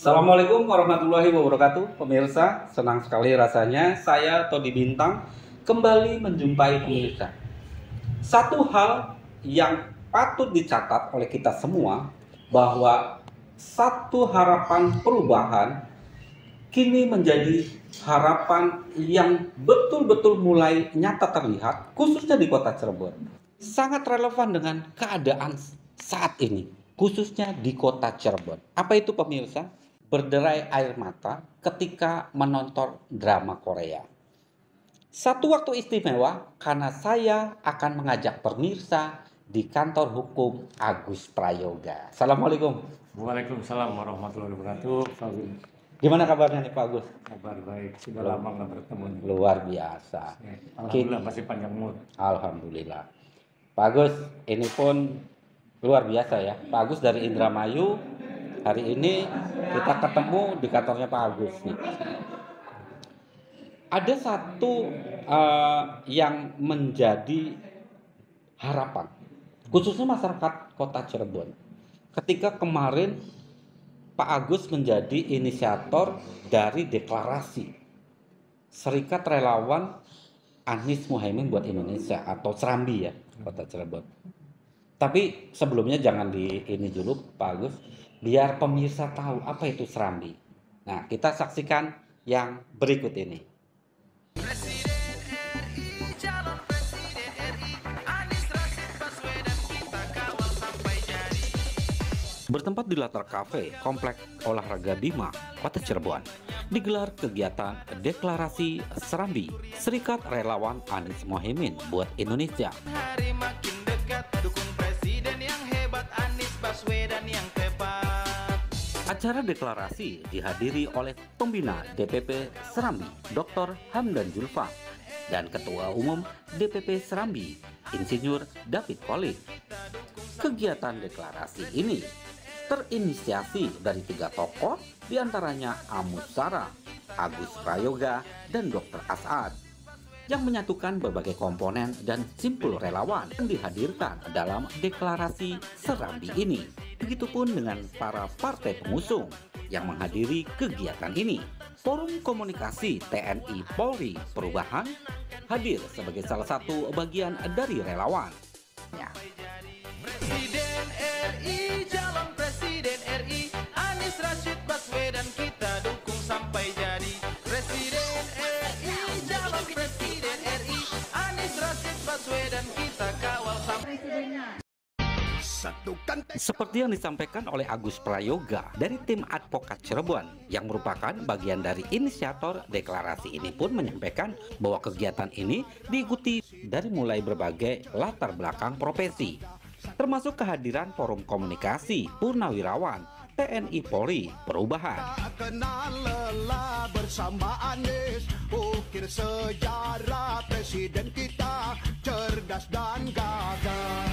Assalamualaikum warahmatullahi wabarakatuh. Pemirsa, senang sekali rasanya saya Todi Bintang kembali menjumpai pemirsa. Satu hal yang patut dicatat oleh kita semua, bahwa satu harapan perubahan kini menjadi harapan yang betul-betul mulai nyata terlihat, khususnya di kota Cirebon. Sangat relevan dengan keadaan saat ini, khususnya di kota Cirebon. Apa itu pemirsa? Berderai air mata ketika menonton drama Korea. Satu waktu istimewa karena saya akan mengajak pemirsa di kantor hukum Agus Prayoga. Assalamualaikum. Waalaikumsalam warahmatullahi wabarakatuh. Gimana kabarnya nih Pak Agus? Kabar baik, sudah lama nggak bertemu. Luar biasa. Alhamdulillah masih panjang umur. Alhamdulillah. Pak Agus, ini pun luar biasa ya. Pak Agus dari Indramayu. Hari ini kita ketemu di kantornya Pak Agus nih. Ada satu yang menjadi harapan, khususnya masyarakat kota Cirebon. Ketika kemarin Pak Agus menjadi inisiator dari deklarasi Serikat Relawan Anies Mohaimin buat Indonesia atau Serambi ya, kota Cirebon. Tapi sebelumnya jangan di ini dulu Pak Agus, biar pemirsa tahu apa itu Serambi. Nah, kita saksikan yang berikut ini. Bertempat di latar kafe Komplek Olahraga Bima, Kota Cirebon, digelar kegiatan deklarasi Serambi Serikat Relawan Anies Mohaimin buat Indonesia. Hari makin dekat, dukung presiden yang hebat, Anies Baswedan yang tepat. Acara deklarasi dihadiri oleh pembina DPP Serambi, Dr. Hamdan Julfa, dan Ketua Umum DPP Serambi, Insinyur David Kolin. Kegiatan deklarasi ini terinisiasi dari 3 tokoh, diantaranya Amus Sarah, Agus Prayoga, dan Dr. As'ad, yang menyatukan berbagai komponen dan simpul relawan yang dihadirkan dalam deklarasi Serambi ini. Begitupun dengan para partai pengusung yang menghadiri kegiatan ini. Forum Komunikasi TNI Polri Perubahan hadir sebagai salah satu bagian dari relawan. Presiden RI, calon Presiden RI, Anies Rashid Baswedan kita dukung sampai jadi. Presiden RI, calon Presiden RI, Anies Rashid Baswedan kita kawal sampai. Seperti yang disampaikan oleh Agus Prayoga dari tim advokat Cirebon yang merupakan bagian dari inisiator deklarasi ini pun menyampaikan bahwa kegiatan ini diikuti dari mulai berbagai latar belakang profesi, termasuk kehadiran forum komunikasi purnawirawan TNI Polri Perubahan. Kenal lelah bersama Anies, ukir sejarah presiden kita cerdas dan gagah.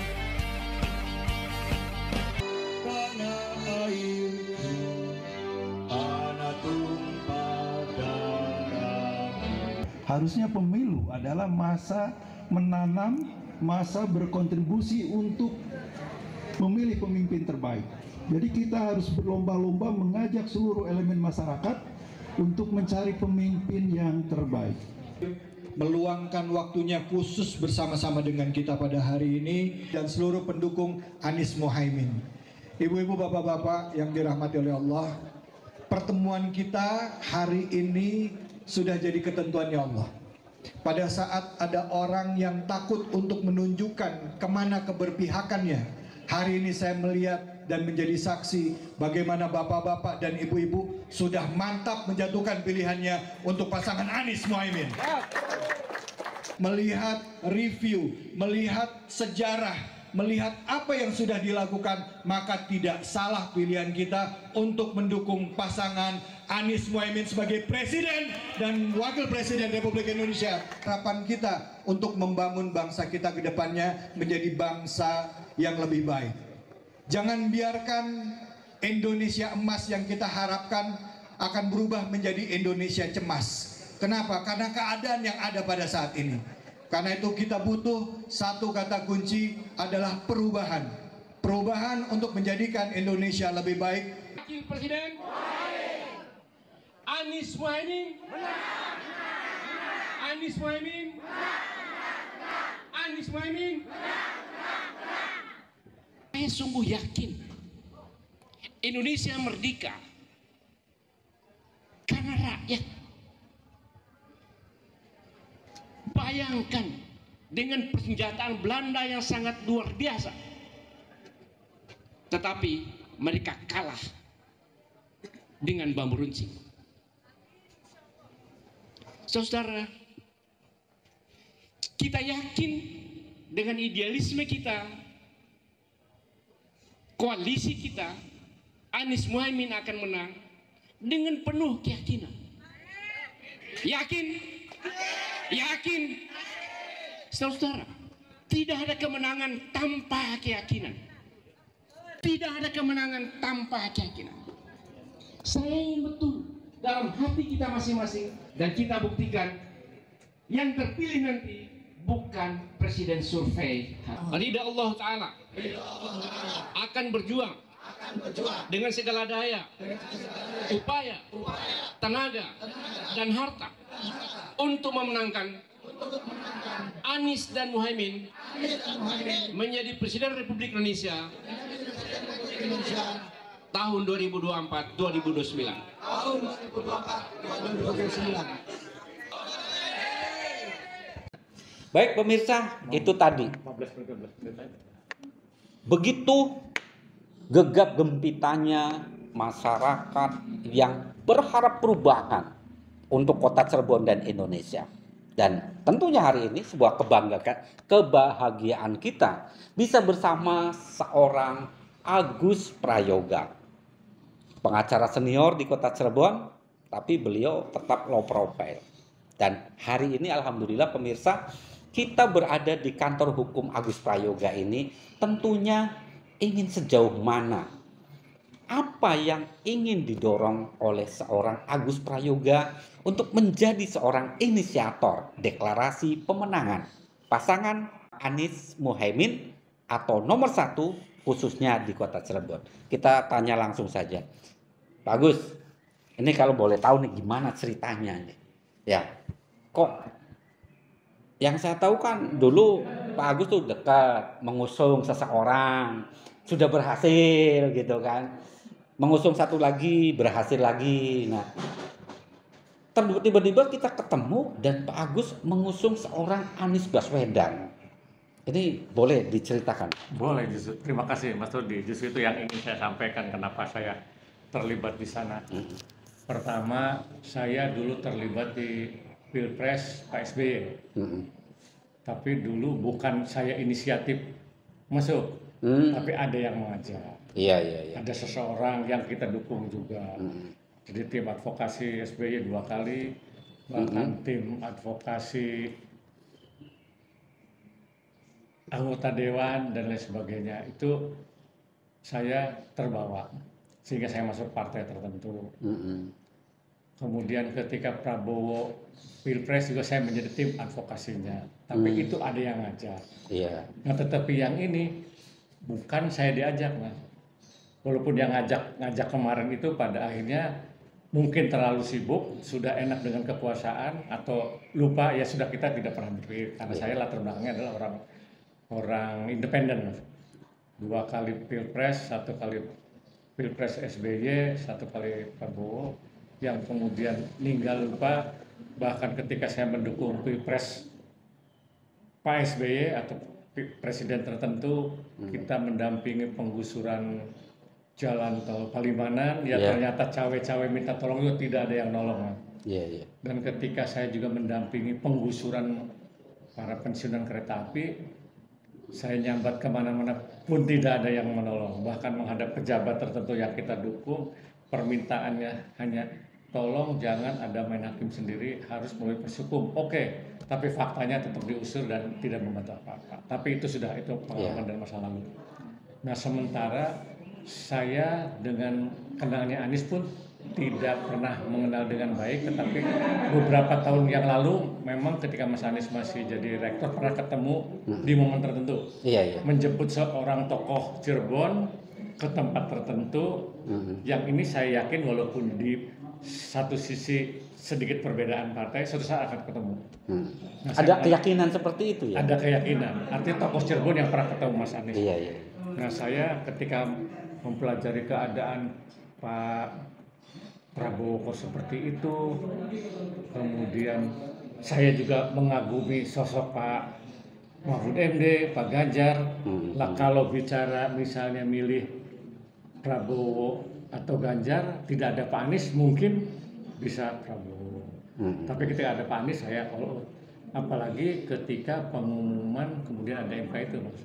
Harusnya pemilu adalah masa menanam, masa berkontribusi untuk memilih pemimpin terbaik. Jadi kita harus berlomba-lomba mengajak seluruh elemen masyarakat untuk mencari pemimpin yang terbaik. Meluangkan waktunya khusus bersama-sama dengan kita pada hari ini dan seluruh pendukung Anies Mohaimin. Ibu-ibu, bapak-bapak yang dirahmati oleh Allah, pertemuan kita hari ini sudah jadi ketentuannya Allah. Pada saat ada orang yang takut untuk menunjukkan kemana keberpihakannya, hari ini saya melihat dan menjadi saksi bagaimana bapak-bapak dan ibu-ibu sudah mantap menjatuhkan pilihannya untuk pasangan Anies Mohaimin. Melihat review, melihat sejarah melihat apa yang sudah dilakukan, maka tidak salah pilihan kita untuk mendukung pasangan Anies Mohaimin sebagai Presiden dan Wakil Presiden Republik Indonesia. Harapan kita untuk membangun bangsa kita ke depannya menjadi bangsa yang lebih baik. Jangan biarkan Indonesia emas yang kita harapkan akan berubah menjadi Indonesia cemas. Kenapa? Karena keadaan yang ada pada saat ini. Karena itu kita butuh satu kata kunci adalah perubahan. Perubahan untuk menjadikan Indonesia lebih baik. Wakil Presiden Anies Mohaimin. Anies Mohaimin. Anies Mohaimin. Saya sungguh yakin Indonesia merdeka karena rakyat. Bayangkan dengan persenjataan Belanda yang sangat luar biasa, tetapi mereka kalah dengan bambu runcing. Saudara, kita yakin dengan idealisme kita, koalisi kita, Anies Mohaimin akan menang dengan penuh keyakinan. Yakin? Yakin? Saudara, tidak ada kemenangan tanpa keyakinan. Tidak ada kemenangan tanpa keyakinan. Saya ingin betul dalam hati kita masing-masing, dan kita buktikan yang terpilih nanti bukan presiden survei. Ridha Allah Ta'ala akan berjuang dengan segala daya, upaya, tenaga, dan harta untuk memenangkan Anies dan Mohaimin menjadi Presiden Republik Indonesia tahun 2024-2029. Baik pemirsa, itu tadi. Begitu gegap gempitanya masyarakat yang berharap perubahan untuk kota Cirebon dan Indonesia. Dan tentunya hari ini sebuah kebahagiaan kita bisa bersama seorang Agus Prayoga, pengacara senior di kota Cirebon, tapi beliau tetap low profile. Dan hari ini alhamdulillah pemirsa, kita berada di kantor hukum Agus Prayoga ini tentunya ingin sejauh mana, apa yang ingin didorong oleh seorang Agus Prayoga untuk menjadi seorang inisiator deklarasi pemenangan pasangan Anies Mohaimin atau nomor 1 khususnya di kota Cirebon. Kita tanya langsung saja, Pak Agus, ini kalau boleh tahu nih gimana ceritanya nih? Ya, kok yang saya tahu kan dulu Pak Agus tuh dekat mengusung seseorang, sudah berhasil gitu kan. Mengusung satu lagi, berhasil lagi. Nah, tiba-tiba kita ketemu dan Pak Agus mengusung seorang Anies Baswedan. Ini boleh diceritakan? Boleh, justru. Terima kasih Mas Rudi. Justru itu yang ingin saya sampaikan kenapa saya terlibat di sana. Pertama, saya dulu terlibat di Pilpres Pak SBY. Tapi dulu bukan saya inisiatif masuk, tapi ada yang mengajak. Iya. Ada seseorang yang kita dukung juga. Jadi tim advokasi SBY 2 kali, bahkan tim advokasi anggota dewan dan lain sebagainya. Itu saya terbawa sehingga saya masuk partai tertentu. Kemudian ketika Prabowo Pilpres juga saya menjadi tim advokasinya. Tapi itu ada yang ngajak. Iya. Nah, tetapi yang ini bukan saya diajak, Mas. Walaupun yang ngajak kemarin itu pada akhirnya mungkin terlalu sibuk, sudah enak dengan kekuasaan atau lupa, ya sudah, kita tidak pernah berpikir. Karena saya latar belakangnya adalah orang independen. 2 kali Pilpres, 1 kali Pilpres SBY, 1 kali Prabowo, yang kemudian ninggal lupa. Bahkan ketika saya mendukung Pilpres Pak SBY atau presiden tertentu, kita mendampingi penggusuran jalan tol Palimanan, ya ternyata cawe-cawe minta tolong itu tidak ada yang nolong. Dan ketika saya juga mendampingi penggusuran para pensiunan kereta api, Saya nyambat kemana-mana pun tidak ada yang menolong. Bahkan menghadap pejabat tertentu yang kita dukung, permintaannya hanya tolong jangan ada main hakim sendiri, harus melalui proses hukum. Oke, tapi faktanya tetap diusir dan tidak membantu apa-apa. Tapi itu pengalaman dari masa lalu. Nah, sementara saya dengan kenalnya Anies pun tidak pernah mengenal dengan baik, tetapi beberapa tahun yang lalu memang ketika Mas Anies masih jadi rektor pernah ketemu di momen tertentu. Menjemput seorang tokoh Cirebon ke tempat tertentu, yang ini saya yakin walaupun di satu sisi sedikit perbedaan partai, suatu saat akan ketemu. Nah, ada keyakinan seperti itu ya? Ada keyakinan, artinya tokoh Cirebon yang pernah ketemu Mas Anies. Nah, saya ketika mempelajari keadaan Pak Prabowo kok seperti itu, kemudian saya juga mengagumi sosok Pak Mahfud MD, Pak Ganjar. Lah kalau bicara misalnya milih Prabowo atau Ganjar, tidak ada Pak Anies mungkin bisa Prabowo. Tapi ketika ada Pak Anies saya apalagi ketika pengumuman kemudian ada MK itu Mas.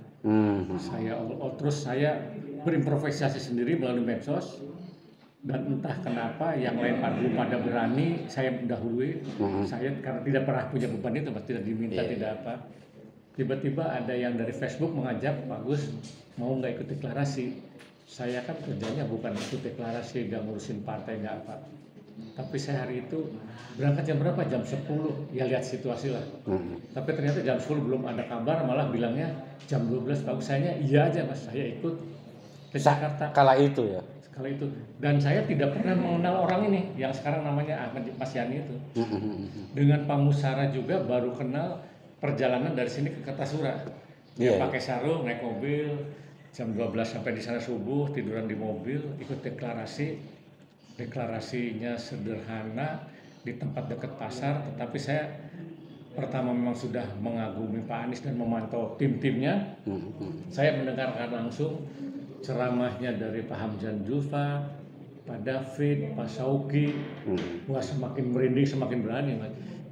Saya terus saya berimprovisasi sendiri melalui medsos. Dan entah kenapa yang lain belum pada berani, saya mendahului. Saya karena tidak pernah punya beban itu, tidak diminta, tidak apa. Tiba-tiba ada yang dari Facebook mengajak, Pak Gus mau nggak ikut deklarasi. Saya kan kerjanya bukan ikut deklarasi, nggak ngurusin partai, nggak apa. Tapi saya hari itu berangkat jam berapa? Jam 10, ya lihat situasi lah. Tapi ternyata jam 10 belum ada kabar, malah bilangnya jam 12 Pak Gus. Sayanya iya aja Mas, saya ikut ke Jakarta. Kala itu ya? Kala itu. Dan saya tidak pernah mengenal orang ini, yang sekarang namanya Ahmad Mas Yani itu. Dengan Pak Musara juga baru kenal perjalanan dari sini ke Kertasura. Dia pakai sarung, naik mobil, jam 12 sampai di sana subuh, tiduran di mobil, ikut deklarasi. Deklarasinya sederhana di tempat dekat pasar, tetapi saya pertama memang sudah mengagumi Pak Anies dan memantau tim-timnya. Saya mendengarkan langsung ceramahnya dari Pak Hamzan Zulfa, Pak David, Pak Sauki. Wah, semakin merinding, semakin berani.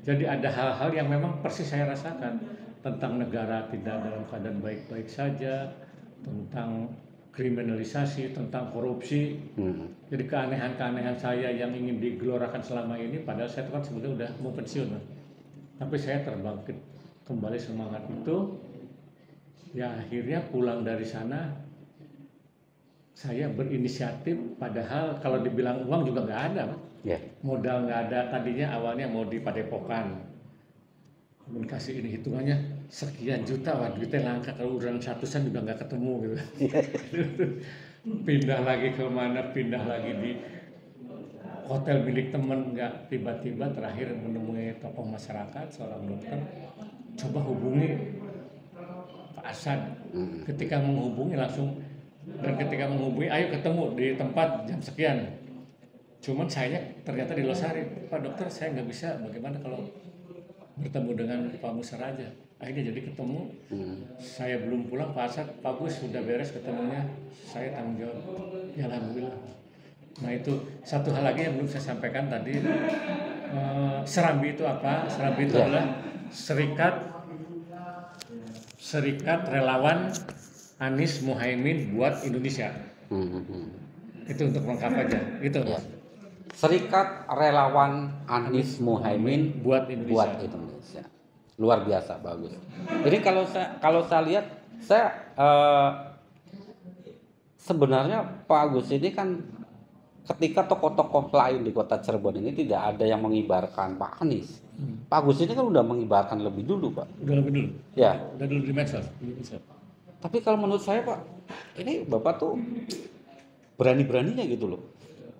Jadi ada hal-hal yang memang persis saya rasakan tentang negara tidak dalam keadaan baik-baik saja, tentang kriminalisasi, tentang korupsi. Jadi keanehan-keanehan saya yang ingin digelorakan selama ini, padahal saya kan sebenarnya udah mau pensiun. Tapi saya terbangkit kembali semangat itu. Ya akhirnya pulang dari sana, saya berinisiatif, padahal kalau dibilang uang juga nggak ada, modal nggak ada. Tadinya awalnya mau di Padepokan, komunikasi ini hitungannya sekian juta, wah duitnya langka, kalau urusan 100-an juga nggak ketemu gitu. Pindah lagi ke mana, pindah lagi di hotel milik temen, nggak, tiba-tiba terakhir menemui tokoh masyarakat, seorang dokter, coba hubungi Pak Hasan. Ketika menghubungi langsung, dan ketika menghubungi, ayo ketemu di tempat jam sekian. Cuman saya ternyata di Losari, Pak Dokter saya nggak bisa, bagaimana kalau bertemu dengan Pak Musara aja. Akhirnya jadi ketemu. Saya belum pulang, Pak Asad, Pak Gus sudah beres ketemunya, saya tanggung jawab. Ya alhamdulillah. Nah itu satu hal lagi yang belum saya sampaikan tadi. Serambi itu apa? Serambi itu adalah Serikat Relawan Anies Muhaimin buat Indonesia. Itu untuk lengkap aja. Gitu. Serikat Relawan Anies Muhaimin buat Indonesia. Luar biasa, bagus. Jadi kalau saya lihat, sebenarnya Pak Agus ini kan ketika tokoh-tokoh lain di kota Cirebon ini tidak ada yang mengibarkan Pak Anies. Pak Agus ini kan udah mengibarkan lebih dulu, Pak. Udah lebih dulu. Ya. Udah dulu di medsos. Tapi kalau menurut saya, Pak, ini Bapak tuh berani-beraninya gitu loh,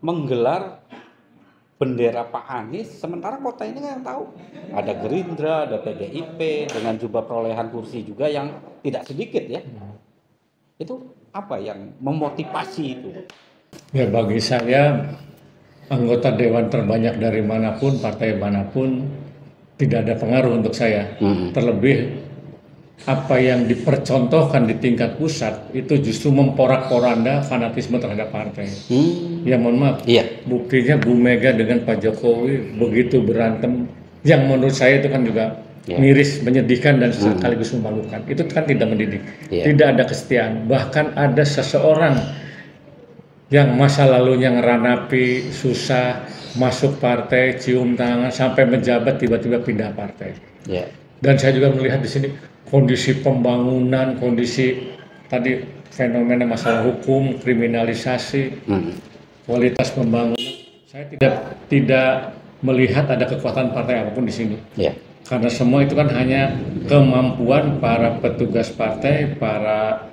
menggelar bendera Pak Anies, sementara kota ini kan yang tahu ada Gerindra, ada PDIP dengan jumlah perolehan kursi juga yang tidak sedikit ya. Itu apa yang memotivasi itu? Ya bagi saya, anggota dewan terbanyak dari manapun, partai manapun tidak ada pengaruh untuk saya. Terlebih apa yang dipercontohkan di tingkat pusat itu justru memporak-poranda fanatisme terhadap partai. Ya mohon maaf, buktinya Bu Mega dengan Pak Jokowi begitu berantem, yang menurut saya itu kan juga miris, menyedihkan dan sekaligus memalukan. Itu kan tidak mendidik, tidak ada kesetiaan. Bahkan ada seseorang yang masa lalunya ngeranapi, susah, masuk partai, cium tangan, sampai menjabat tiba-tiba pindah partai. Dan saya juga melihat di sini kondisi pembangunan, kondisi tadi fenomena masalah hukum, kriminalisasi, kualitas pembangunan. Saya tidak melihat ada kekuatan partai apapun di sini. Karena semua itu kan hanya kemampuan para petugas partai, para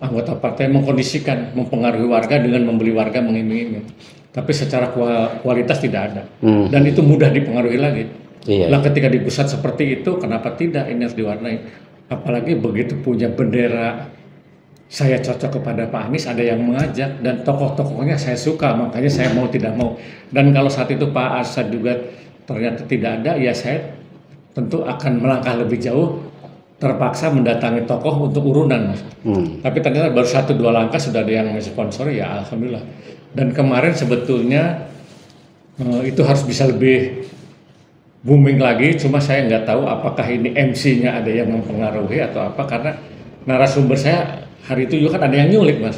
anggota partai mengkondisikan, mempengaruhi warga dengan membeli warga mengiming-iming. Tapi secara kualitas tidak ada. Dan itu mudah dipengaruhi lagi. Lah ketika di pusat seperti itu, kenapa tidak ini harus diwarnai? Apalagi begitu punya bendera saya cocok kepada Pak Anies, ada yang mengajak, dan tokoh-tokohnya saya suka, makanya saya mau tidak mau. Dan kalau saat itu Pak Arsyad juga ternyata tidak ada, ya saya tentu akan melangkah lebih jauh, terpaksa mendatangi tokoh untuk urunan, Mas. Tapi ternyata baru 1-2 langkah sudah ada yang mensponsori, ya alhamdulillah. Dan kemarin sebetulnya itu harus bisa lebih booming lagi, cuma saya nggak tahu apakah ini MC-nya ada yang mempengaruhi atau apa, karena narasumber saya hari itu juga kan ada yang nyulik, Mas,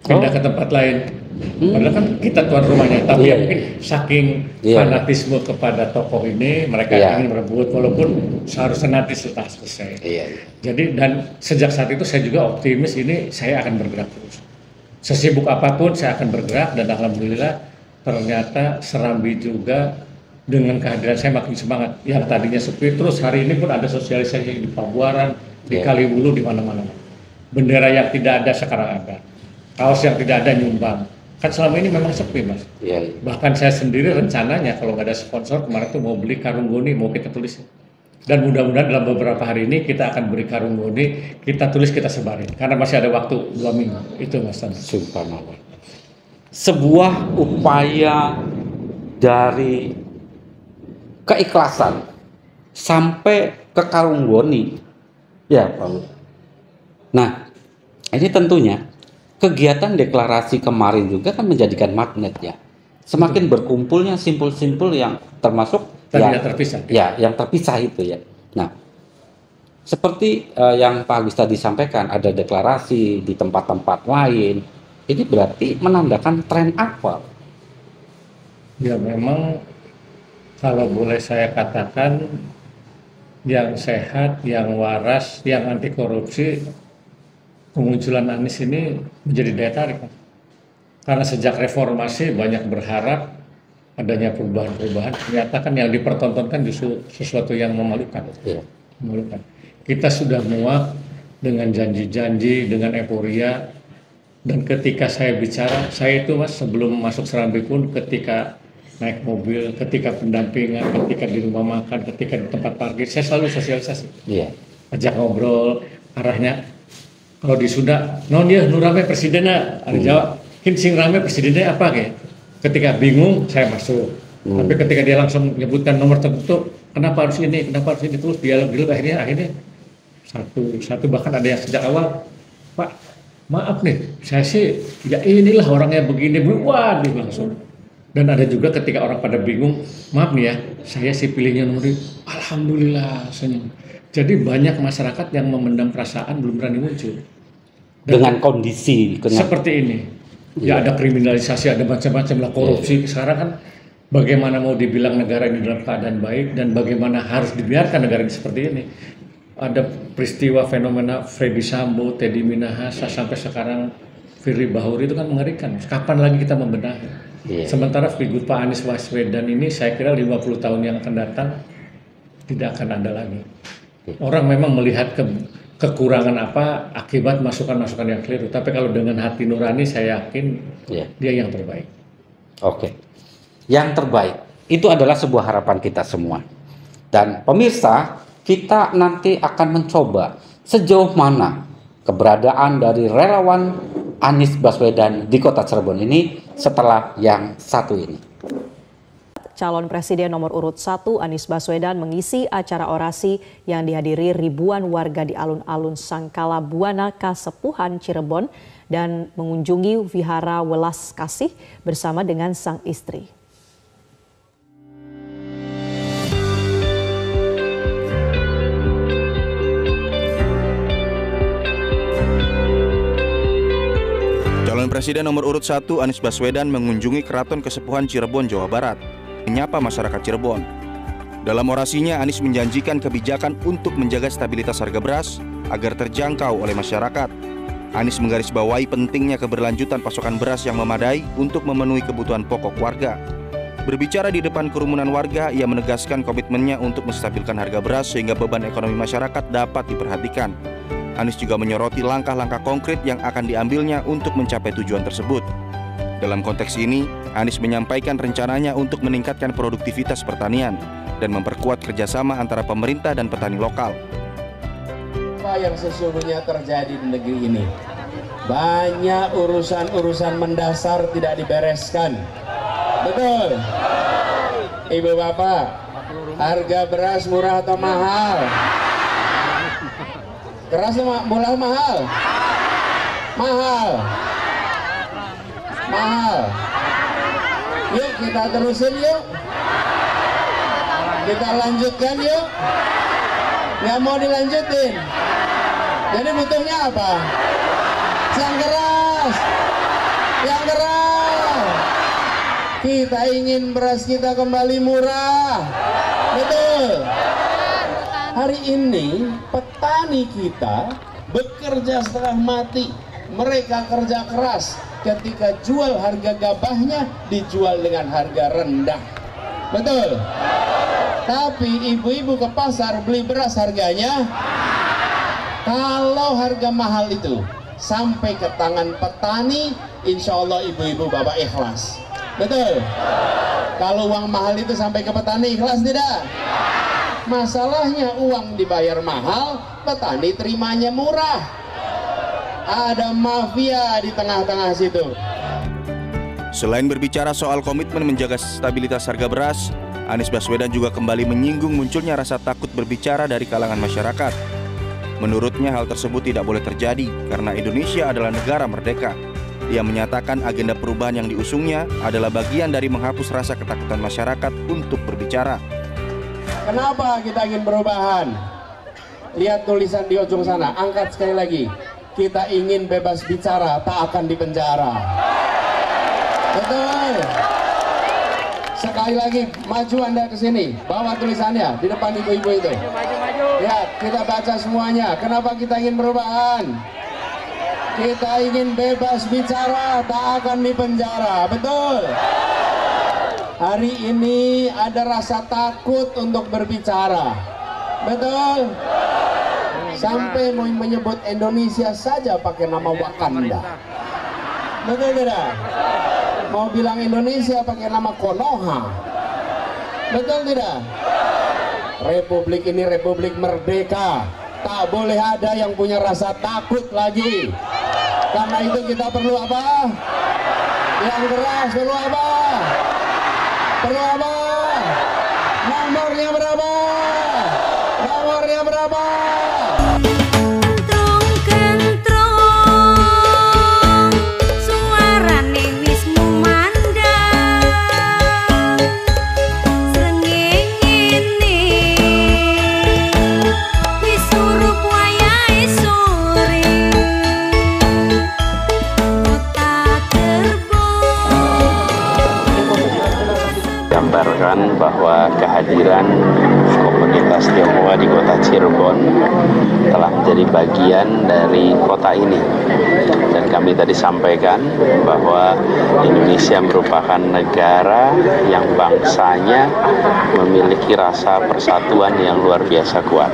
pindah ke tempat lain. Padahal kan kita tuan rumahnya, tapi mungkin saking fanatisme kepada tokoh ini, mereka ingin merebut, walaupun seharusnya nanti sudah selesai. Jadi dan sejak saat itu saya juga optimis ini saya akan bergerak terus. Sesibuk apapun saya akan bergerak, dan alhamdulillah ternyata Serambi juga dengan kehadiran saya makin semangat. Yang tadinya sepi, terus hari ini pun ada sosialisasi di Pabuaran, di Kaliwulu, di mana-mana. Bendera yang tidak ada sekarang ada, kaos yang tidak ada nyumbang. Kan selama ini memang sepi, Mas. Bahkan saya sendiri rencananya kalau nggak ada sponsor kemarin tuh mau beli karung goni, mau kita tulis. Dan mudah-mudahan dalam beberapa hari ini kita akan beri karung goni, kita tulis, kita sebarin. Karena masih ada waktu 2 minggu. Itu, Mas. Subhanallah. Sebuah upaya dari keikhlasan sampai ke karung goni, ya Pak. Nah, ini tentunya kegiatan deklarasi kemarin juga kan menjadikan magnet ya. Semakin berkumpulnya simpul-simpul yang termasuk yang terpisah. Ya, yang terpisah itu ya. Nah, seperti yang Pak Agus tadi sampaikan, ada deklarasi di tempat-tempat lain. Ini berarti menandakan tren apa? Ya memang kalau boleh saya katakan yang sehat, yang waras, yang anti korupsi, kemunculan Anies ini menjadi daya tarik. Karena sejak reformasi banyak berharap adanya perubahan-perubahan, ternyata kan yang dipertontonkan justru sesuatu yang memalukan. Memalukan. Kita sudah muak dengan janji-janji, dengan euforia, dan ketika saya bicara, saya itu, Mas, sebelum masuk Serambi pun ketika naik mobil, ketika pendampingan, ketika di rumah makan, ketika di tempat parkir, saya selalu sosialisasi. Ajak ngobrol, arahnya kalau di Sunda, non dia nu rame presidennya, ada Jawa, sing rame presidennya apa kayak. Ketika bingung, saya masuk. Tapi ketika dia langsung menyebutkan nomor tertentu, kenapa harus ini, terus dialog akhirnya satu bahkan ada yang sejak awal, Pak, maaf nih, saya sih ya inilah orangnya begini, wah dia langsung. Dan ada juga ketika orang pada bingung, maaf nih ya, saya sih pilihnya nomor ini, alhamdulillah senyum. Jadi banyak masyarakat yang memendam perasaan belum berani muncul. Dengan kondisi seperti ini. Ya ada kriminalisasi, ada macam-macam lah, korupsi. Sekarang kan bagaimana mau dibilang negara ini dalam keadaan baik, dan bagaimana harus dibiarkan negara ini seperti ini. Ada peristiwa fenomena Freddy Sambo, Teddy Minahasa, sampai sekarang Firly Bahuri, itu kan mengerikan. Kapan lagi kita membenahi? Sementara figur Pak Anies Baswedan ini saya kira 50 tahun yang akan datang tidak akan ada lagi. Orang memang melihat kekurangan apa akibat masukan-masukan yang keliru. Tapi kalau dengan hati nurani, saya yakin dia yang terbaik. Oke. Yang terbaik itu adalah sebuah harapan kita semua. Dan pemirsa, kita nanti akan mencoba sejauh mana keberadaan dari relawan Anies Baswedan di Kota Cirebon ini setelah yang satu ini. Calon Presiden nomor urut 1 Anies Baswedan mengisi acara orasi yang dihadiri ribuan warga di alun-alun Sangkala Buana Kasepuhan Cirebon dan mengunjungi Vihara Welas Kasih bersama dengan sang istri. Calon Presiden nomor urut 1 Anies Baswedan mengunjungi Keraton Kesepuhan Cirebon, Jawa Barat, menyapa masyarakat Cirebon. Dalam orasinya, Anies menjanjikan kebijakan untuk menjaga stabilitas harga beras agar terjangkau oleh masyarakat. Anies menggarisbawahi pentingnya keberlanjutan pasokan beras yang memadai untuk memenuhi kebutuhan pokok warga. Berbicara di depan kerumunan warga, ia menegaskan komitmennya untuk menstabilkan harga beras sehingga beban ekonomi masyarakat dapat diperhatikan. Anies juga menyoroti langkah-langkah konkret yang akan diambilnya untuk mencapai tujuan tersebut. Dalam konteks ini, Anies menyampaikan rencananya untuk meningkatkan produktivitas pertanian dan memperkuat kerjasama antara pemerintah dan petani lokal. Apa yang sesungguhnya terjadi di negeri ini? Banyak urusan-urusan mendasar tidak dibereskan. Betul? Ibu bapak, harga beras murah atau mahal? Beras murah mahal? Mahal. Mahal. Yuk kita terusin yuk. Kita lanjutkan yuk. Nggak mau dilanjutin. Jadi butuhnya apa? Yang keras. Yang keras. Kita ingin beras kita kembali murah. Betul. Hari ini petani kita bekerja setengah mati. Mereka kerja keras. Ketika jual harga gabahnya dijual dengan harga rendah. Betul. Tapi ibu-ibu ke pasar beli beras harganya, kalau harga mahal itu sampai ke tangan petani, insya Allah ibu-ibu bapak ikhlas. Betul. Kalau uang mahal itu sampai ke petani, ikhlas tidak? Masalahnya uang dibayar mahal, petani terimanya murah. Ada mafia di tengah-tengah situ. Selain berbicara soal komitmen menjaga stabilitas harga beras, Anies Baswedan juga kembali menyinggung munculnya rasa takut berbicara dari kalangan masyarakat. Menurutnya hal tersebut tidak boleh terjadi karena Indonesia adalah negara merdeka. Ia menyatakan agenda perubahan yang diusungnya adalah bagian dari menghapus rasa ketakutan masyarakat untuk berbicara. Kenapa kita ingin perubahan? Lihat tulisan di ujung sana, angkat sekali lagi. Kita ingin bebas bicara, tak akan dipenjara. Betul. Sekali lagi, maju Anda ke sini, bawa tulisannya di depan ibu-ibu itu. Ya, kita baca semuanya. Kenapa kita ingin perubahan? Kita ingin bebas bicara, tak akan dipenjara. Betul. Hari ini ada rasa takut untuk berbicara. Betul. Sampai mau menyebut Indonesia saja pakai nama Wakanda. Betul tidak? Mau bilang Indonesia pakai nama Konoha. Betul tidak? Republik ini republik merdeka. Tak boleh ada yang punya rasa takut lagi. Karena itu kita perlu apa? Yang keras. Perlu apa? Perlu apa? Nomornya berapa? Nomornya berapa? Gambarkan bahwa kehadiran komunitas Tionghoa di kota Cirebon telah menjadi bagian dari kota ini, dan kami tadi sampaikan bahwa Indonesia merupakan negara yang bangsanya memiliki rasa persatuan yang luar biasa kuat.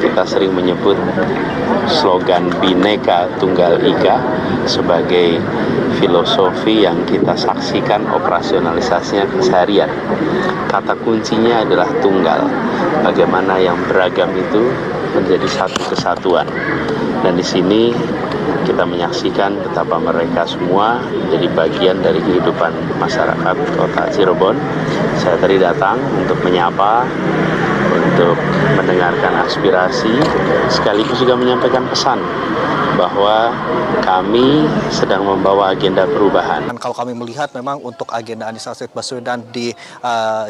Kita sering menyebut slogan Bhinneka Tunggal Ika sebagai filosofi yang kita saksikan operasionalisasinya keseharian. Kata kuncinya adalah tunggal. Bagaimana yang beragam itu menjadi satu kesatuan. Dan di sini kita menyaksikan betapa mereka semua menjadi bagian dari kehidupan masyarakat kota Cirebon. Saya tadi datang untuk menyapa, untuk mendengarkan aspirasi, sekaligus juga menyampaikan pesan bahwa kami sedang membawa agenda perubahan. Dan kalau kami melihat memang untuk agenda Anies Baswedan di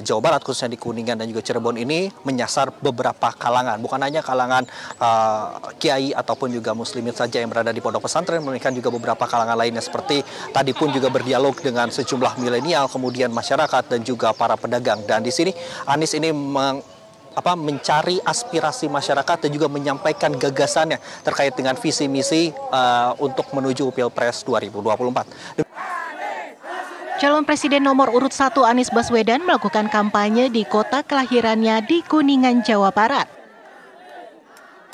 Jawa Barat, khususnya di Kuningan dan juga Cirebon ini menyasar beberapa kalangan, bukan hanya kalangan kiai ataupun juga muslimin saja yang berada di pondok pesantren, melainkan juga beberapa kalangan lainnya, seperti tadi pun juga berdialog dengan sejumlah milenial, kemudian masyarakat dan juga para pedagang. Dan di sini Anies ini mencari aspirasi masyarakat dan juga menyampaikan gagasannya terkait dengan visi misi untuk menuju Pilpres 2024. Calon Presiden nomor urut 1 Anies Baswedan melakukan kampanye di kota kelahirannya di Kuningan, Jawa Barat.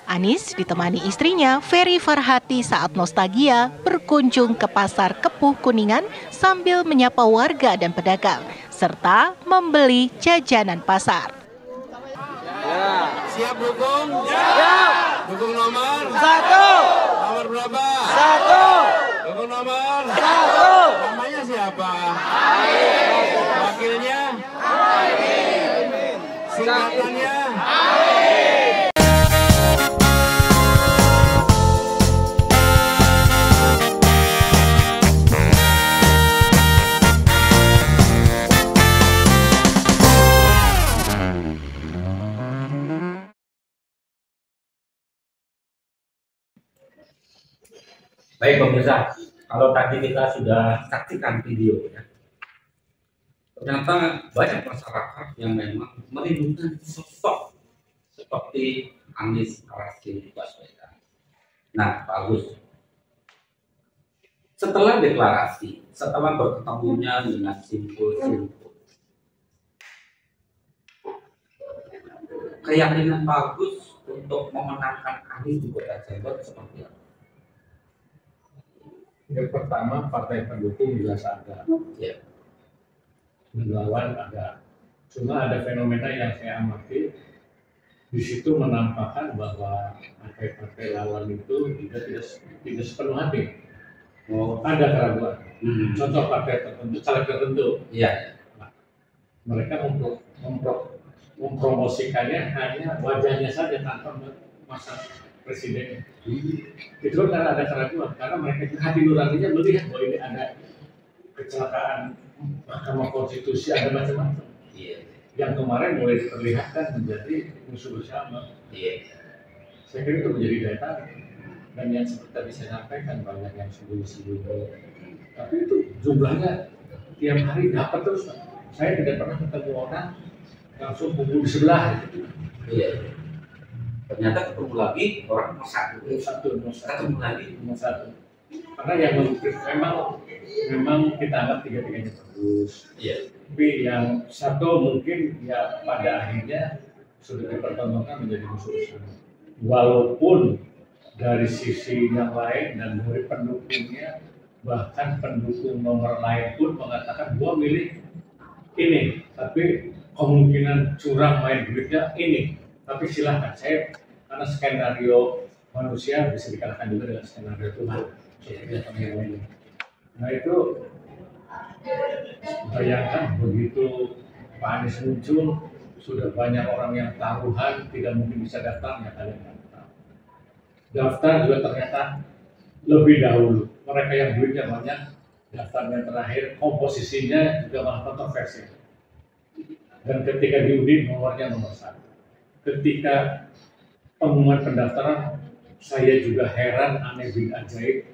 Anies ditemani istrinya Ferry Farhati saat nostalgia berkunjung ke Pasar Kepuh Kuningan sambil menyapa warga dan pedagang serta membeli jajanan pasar. Ya, siap dukung? Siap. Dukung nomor 1. Nomor berapa? 1. Dukung nomor 1. Namanya siapa? Amin. Wakilnya? Amin. Singkatannya? Amin. Baik pemirsa, kalau tadi kita sudah saksikan videonya, ternyata banyak masyarakat yang memang merindukan sosok seperti Anies Baswedan. Nah, Pak Agus, setelah deklarasi, setelah berketemunya dengan simpul-simpul, keyakinan Pak Agus untuk memenangkan Anies di Kota Cirebon seperti apa? Yang pertama, partai pendukung jelas ada, melawan ada. Cuma ada fenomena yang saya amati, di situ menampakkan bahwa partai-partai lawan itu tidak sepenuh hati. Ada keraguan. Contoh partai tertentu, caleg tertentu. Nah, mereka untuk mempromosikannya hanya wajahnya saja tanpa masa presiden. Itu karena ada keraguan, karena mereka hati nuraninya melihat bahwa ini ada kecelakaan Mahkamah Konstitusi, ada macam-macam. Yang kemarin mulai diperlihatkan menjadi musuh bersama. Saya kira itu menjadi daya tarik. Dan yang seperti tadi saya sampaikan, banyak yang sembunyi-sembunyi. Tapi itu jumlahnya tiap hari dapat terus. Saya tidak pernah ketemu orang langsung kumpul di sebelah. Ternyata ketemu lagi orang nomor satu. Ketemu lagi nomor 1. Karena yang memang kita anggap tiga-tiganya bagus. Tapi yang satu mungkin ya pada akhirnya sudah dipertontonkan menjadi musuh bersama. Walaupun dari sisi yang lain dan dari pendukungnya, bahkan pendukung nomor lain pun mengatakan gua milih ini, tapi kemungkinan curang main duitnya ini. Tapi silahkan, saya karena skenario manusia bisa dikalahkan juga dengan skenario Tuhan. Nah itu bayangkan begitu Pak Anies muncul, sudah banyak orang yang taruhan tidak mungkin bisa daftarnya, kalian daftar. Daftar juga ternyata lebih dahulu. Mereka yang duitnya banyak, daftarnya terakhir, komposisinya juga malah kontroversi. Dan ketika diundi nomornya nomor 1. Ketika pengumuman pendaftaran, saya juga heran, aneh bin ajaib.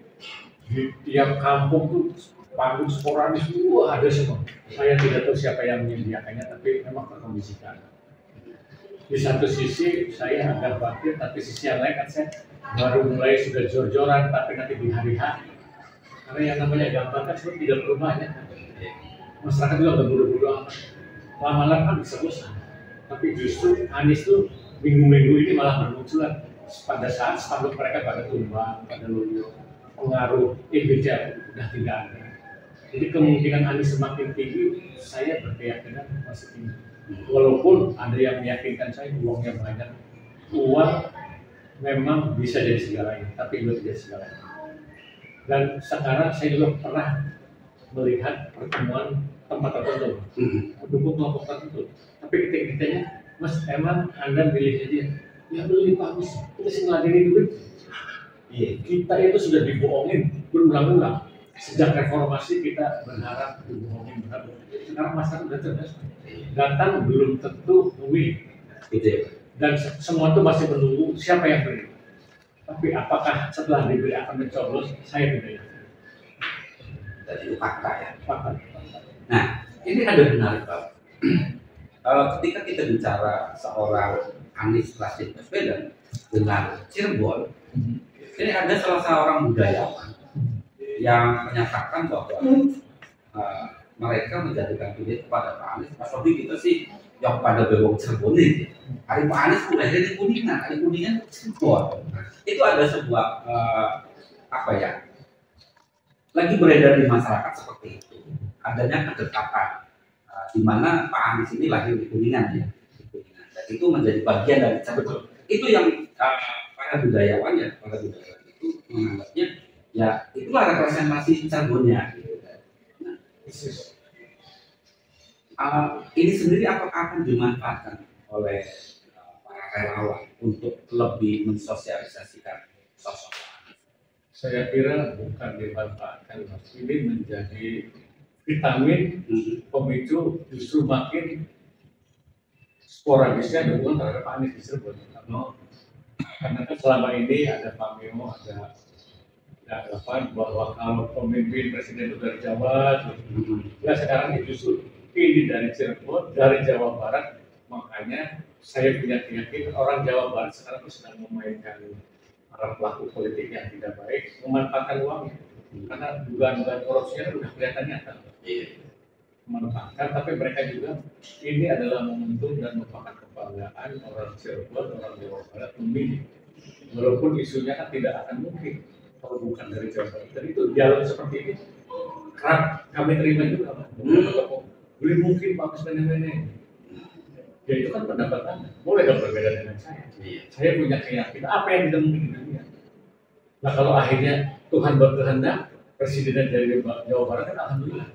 Di tiap kampung tuh panggung sporadis, ada semua. Saya tidak tahu siapa yang menyediakannya, tapi memang terkondisikan. Di satu sisi saya agak batin, tapi sisi yang lain kan saya baru mulai sudah jor-joran, tapi nanti di hari H. Karena yang namanya gambar kan sebenarnya tidak berubahnya. Masyarakat juga udah bodoh-bodoh amat. Lama-lama bisa bosan. Tapi justru Anies tuh minggu-minggu ini malah bermunculan pada saat spanduk mereka pada tumbang, pada loyo, pengaruh Indonesia sudah tidak ada. Jadi kemungkinan Anies semakin tinggi, saya berkeyakinan masih tinggi. Walaupun ada yang meyakinkan saya uangnya banyak, uang memang bisa jadi segalanya, tapi juga tidak segalanya. Dan sekarang saya juga pernah melihat pertemuan tempat tertentu, pendukung kelompok tertentu. Tapi ketika ditanya, Mas, emang Anda milih aja? Ya beli bagus, kita sih ngeladeni duit. Kita itu sudah dibohongin berulang-ulang. Sejak reformasi kita berharap dibohongin. Sekarang masyarakat sudah cerdas. Datang belum tentu memilih. Dan semua itu masih menunggu siapa yang beri. Tapi apakah setelah diberi akan mencoblos, saya tidak yakin. Dan itu fakta ya. Fakta. Nah, ini ada benar Pak. Ketika kita bicara seorang Anies Rashid Baswedan dengan Cirebon, ini ada salah seorang budayawan yang menyatakan bahwa mereka menjadikan pilihan kepada Pak Anies. Mas Robi kita sih yang pada bewong Cirebon ini. Hari Pak Anies mulai dari Kuningan, hari Kuningan Cirebon. Itu ada sebuah apa ya? Lagi beredar di masyarakat seperti itu. Adanya kedekatan di mana Pak Anies ini lahir di Kuningan ya. Dan itu menjadi bagian dari Cirebon. Itu yang para budayawan ya, para budayawan itu menganggapnya ya itulah representasi Cirebonnya. Gitu. Nah, ini sendiri apakah akan dimanfaatkan oleh para relawan untuk lebih mensosialisasikan sosok Pak Anies? Saya kira bukan dimanfaatkan, Mas. Ini menjadi vitamin pemicu justru makin sporadisnya dukungan terhadap Pak Anies di Cirebon. Karena kan selama ini ada pameo, ada anggapan bahwa kalau pemimpin presiden itu dari Jawa, ya sekarang itu justru ini dari Cirebon, dari Jawa Barat. Makanya saya punya keyakinan orang Jawa Barat sekarang itu sedang memainkan para pelaku politik yang tidak baik, memanfaatkan uangnya. Karena dugaan-dugaan korupsinya sudah kelihatan nyata. Memanfaatkan, tapi mereka juga ini adalah momentum dan merupakan kebanggaan orang Cirebon, orang Jawa Barat memilih. Walaupun isunya kan tidak akan mungkin kalau bukan dari Jawa Barat. Dan itu dialog seperti ini kerap kami terima juga. Boleh mungkin Pak Baswedan. Ya itu kan pendapat Anda. Boleh dong berbeda dengan saya. Saya punya keyakinan apa yang tidak mungkin di dunia. Nah kalau akhirnya Tuhan berkehendak, presiden dari Jawa Barat kan alhamdulillah.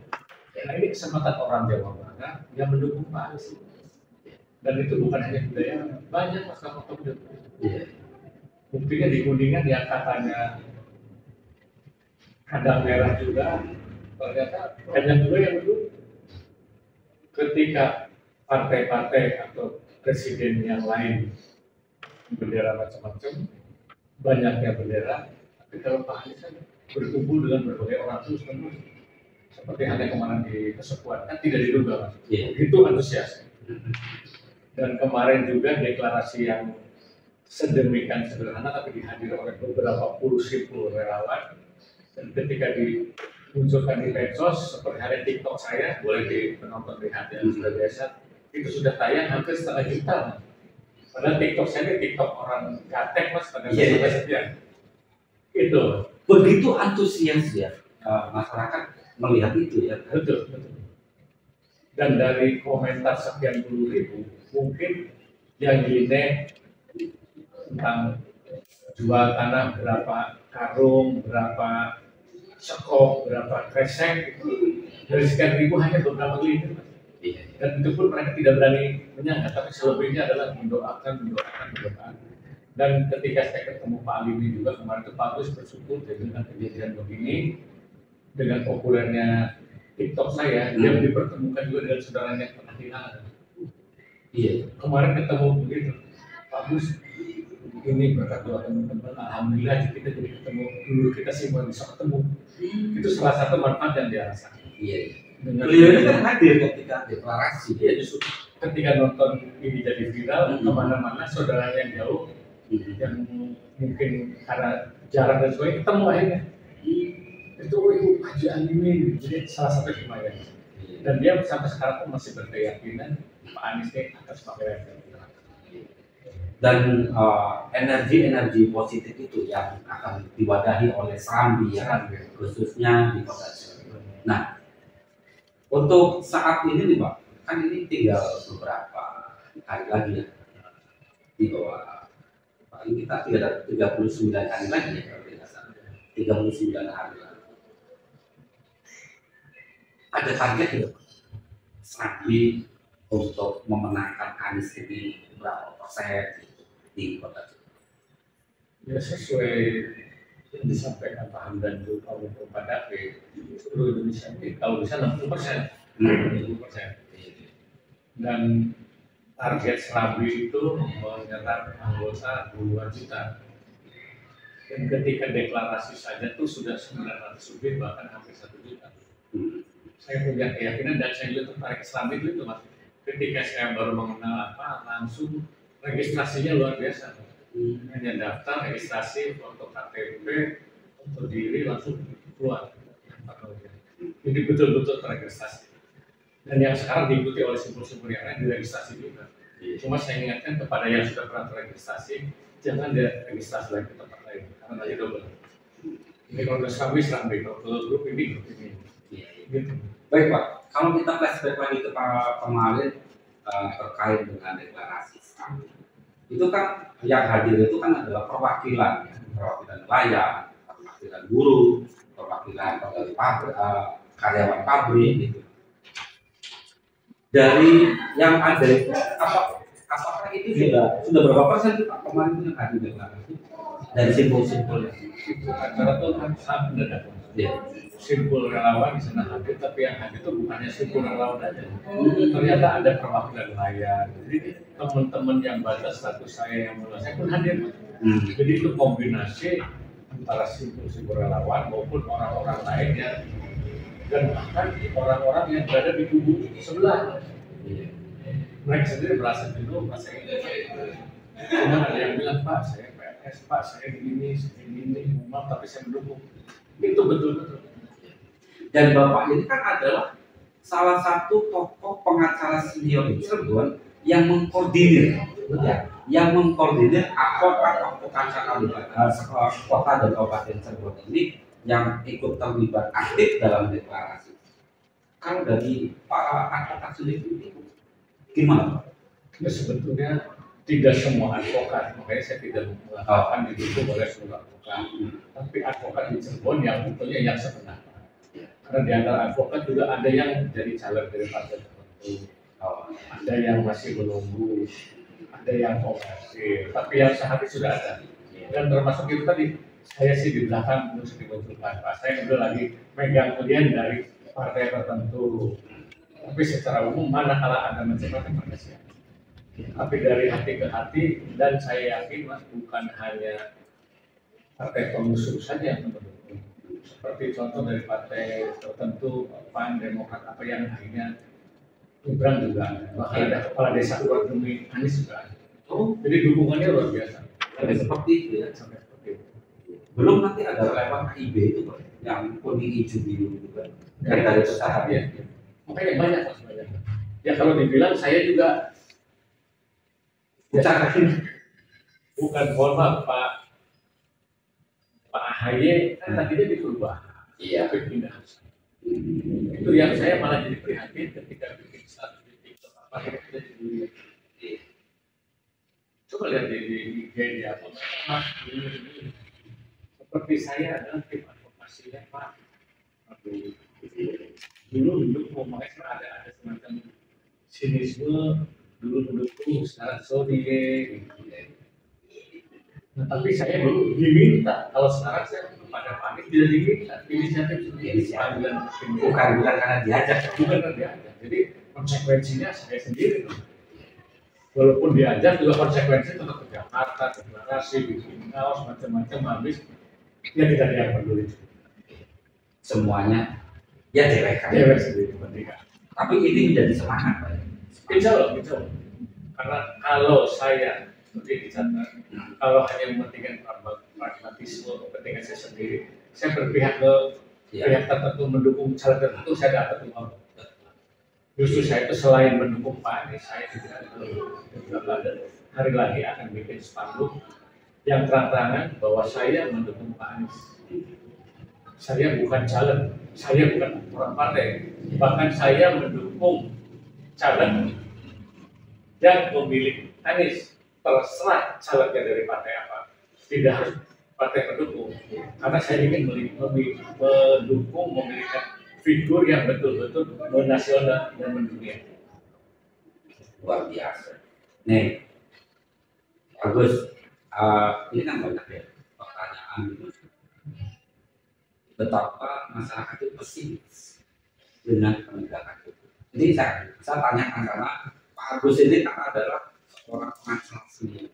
Nah ini kesempatan orang Jawa Barat yang mendukung Pak Anies. Dan itu bukan hanya budaya, banyak masyarakat mendukung. Buktinya di Kuningan yang katanya kandang merah juga, ternyata banyak juga yang mendukung. Ketika partai-partai atau presiden yang lain bendera macam-macam, banyaknya bendera, tapi kalau Pak Anies kan berkumpul dengan berbagai orang terus seperti halnya kemarin di Kesepuan kan tidak diduga, itu antusias. Dan kemarin juga deklarasi yang sedemikian sederhana tapi dihadiri oleh beberapa puluh ribu relawan. Dan ketika dimunculkan di medsos seperti hari TikTok saya, boleh penonton lihat ya, sudah biasa. Itu sudah tayang hampir 1,5 juta. Padahal TikTok saya TikTok orang gatek Mas pada sekian. Itu begitu antusias ya masyarakat melihat itu ya. Betul. Dan dari komentar sekian puluh ribu, mungkin yang gini tentang jual tanah berapa karung, berapa sekop, berapa kresek, dari sekian ribu hanya beberapa liter. Dan itu pun mereka tidak berani menyangka, tapi selebihnya adalah mendoakan. Dan ketika saya ketemu Pak Alimi juga kemarin itu Pak Gus bersyukur dengan kejadian begini, dengan populernya TikTok saya, dia dipertemukan juga dengan saudaranya yang pernah kehilangan. Kemarin ketemu begitu, Pak Gus, ini berkat doa teman-teman, alhamdulillah kita jadi ketemu. Dulu kita sih mau bisa ketemu. Itu salah satu manfaat yang dia rasakan. Beliau kan hadir ketika deklarasi. Justru ketika nonton ini jadi viral, kemana-mana saudaranya yang jauh, yang mungkin karena jarak dan sebagainya ketemu akhirnya. Itu Ibu Haji Alimin, jadi salah satu lumayan. Dan dia sampai sekarang pun masih berkeyakinan Pak Anies akan sebagai referensi. Dan energi-energi positif itu yang akan diwadahi oleh Serambi ya, khususnya di Kota Cirebon. Nah, untuk saat ini nih Pak, kan ini tinggal beberapa hari lagi ya, di bawah paling kita 39 hari lagi ya kalau tidak salah, 39 hari lagi. Ada target ya Serambi untuk memenangkan Anies ini berapa persen di Kota Cirebon? Ya sesuai yang disampaikan Pak Hamdan itu Pak David seluruh Indonesia ini kalau bisa 60%. Dan target Serambi itu menyerap anggota 2 juta. Dan ketika deklarasi saja tuh sudah 900 lebih, bahkan hampir 1 juta. Saya punya keyakinan dan saya juga tertarik Serambi itu Mas. Ketika saya baru mengenal langsung registrasinya luar biasa. Hanya daftar, registrasi, foto KTP, foto diri, langsung keluar. Jadi betul-betul terregistrasi. Dan yang sekarang diikuti oleh simpul-simpul yang lain diregistrasi juga. Cuma saya ingatkan kepada yang sudah pernah terregistrasi, jangan diregistrasi lagi ke tempat lain, karena nanti double. Ini kalau udah Serambi, kalau grup ini. Gitu. Baik Pak, kalau kita flashback lagi ke kemarin terkait dengan deklarasi Serambi, itu kan yang hadir itu kan adalah perwakilan nelayan, perwakilan buruh, perwakilan pegawai pabrik, karyawan pabrik gitu. Dari yang ada itu, apakah itu sudah berapa persen itu Pak kemarin yang hadir deklarasi dari simpul-simpulnya? Acara itu kan sangat mendadak. Simpul relawan di sana hadir, tapi yang hadir itu bukannya simpul relawan aja. Ternyata ada perwakilan nelayan. Jadi teman-teman yang baca status saya yang mulai saya pun hadir. Jadi itu kombinasi antara simpul relawan maupun orang-orang lainnya, dan bahkan orang-orang yang berada di kubu sebelah. Mereka sendiri merasa jenuh, merasa ini. Cuma ada yang bilang, Pak, saya PNS, Pak, saya ini, maaf, tapi saya mendukung. Itu betul-betul. Dan Bapak ini kan adalah salah satu tokoh pengacara senior di Cirebon yang mengkoordinir, advokat kota dan kabupaten Cirebon ini yang ikut terlibat aktif dalam deklarasi. Kalau dari para advokat sendiri gimana? Ya sebetulnya tidak semua advokat, makanya saya tidak mengatakan itu oleh semua advokat. Tapi advokat di Cirebon yang tentunya yang sependapat. Karena di antara advokat juga ada yang jadi caleg dari partai tertentu, ada yang masih menunggu, ada yang komersil, tapi yang sehari sudah ada. Dan termasuk itu tadi, saya sih di belakang mesti dimunculkan, Pak. Saya udah lagi megang klien dari partai tertentu, tapi secara umum mana kalau ada macam-macam pada siapa. Tapi dari hati ke hati, dan saya yakin Mas bukan hanya partai pengusung saja yang mendukung. Seperti contoh dari partai tertentu, PAN, Demokrat, apa yang akhirnya Gibran juga ada. Bahkan ada kepala desa luar demi Anies juga ada. Jadi dukungannya luar biasa. Sampai seperti itu ya. Sampai seperti itu. Belum nanti ada relawan KIB itu Pak, yang kuning hijau biru itu kan. Dari usaha ya. Makanya banyak Mas, banyak. Ya kalau dibilang saya juga bukan, mohon maaf Pak AHY kan tadinya di perubahan, pindah. Itu yang saya malah jadi prihatin ketika bikin status di TikTok apa yang kita dibully. Coba lihat di media apa Mas seperti saya adalah tim advokasinya Pak. Dulu ngomongnya ada semacam sinisme, dulu mendukung, sekarang sorry. Nah, tapi saya dulu diminta, kalau sekarang saya pada panik tidak diminta, inisiatif bukan karena diajak, jadi konsekuensinya saya sendiri. Walaupun diajak juga konsekuensinya tetap ke Jakarta, deklarasi, bikin kaos, macam-macam habis, ya tidak ada yang peduli. Semuanya ya cewek sendiri penting. Tapi ini menjadi semangat Pak. Insya Allah. Karena kalau saya seperti dicatat, kalau hanya mementingkan pragmatisme, kepentingan saya sendiri, saya berpihak ke pihak tertentu, mendukung caleg tertentu, saya dapat uang. Justru saya itu selain mendukung Pak Anies, saya juga hari lagi akan bikin spanduk yang terang-terangan bahwa saya mendukung Pak Anies. Saya bukan caleg, saya bukan orang partai, bahkan saya mendukung caleg yang memilih Anies. Terserah calegnya dari partai apa, tidak harus partai pendukung, karena saya ingin mendukung, memiliki figur yang betul-betul menasional dan mendunia. Luar biasa. Nih, Agus, ini kan banyak ya pertanyaan gitu. betapa masyarakat itu pesimis dengan penegakan hukum. Jadi saya tanyakan karena Pak Agus ini kan adalah seorang pengacara seni.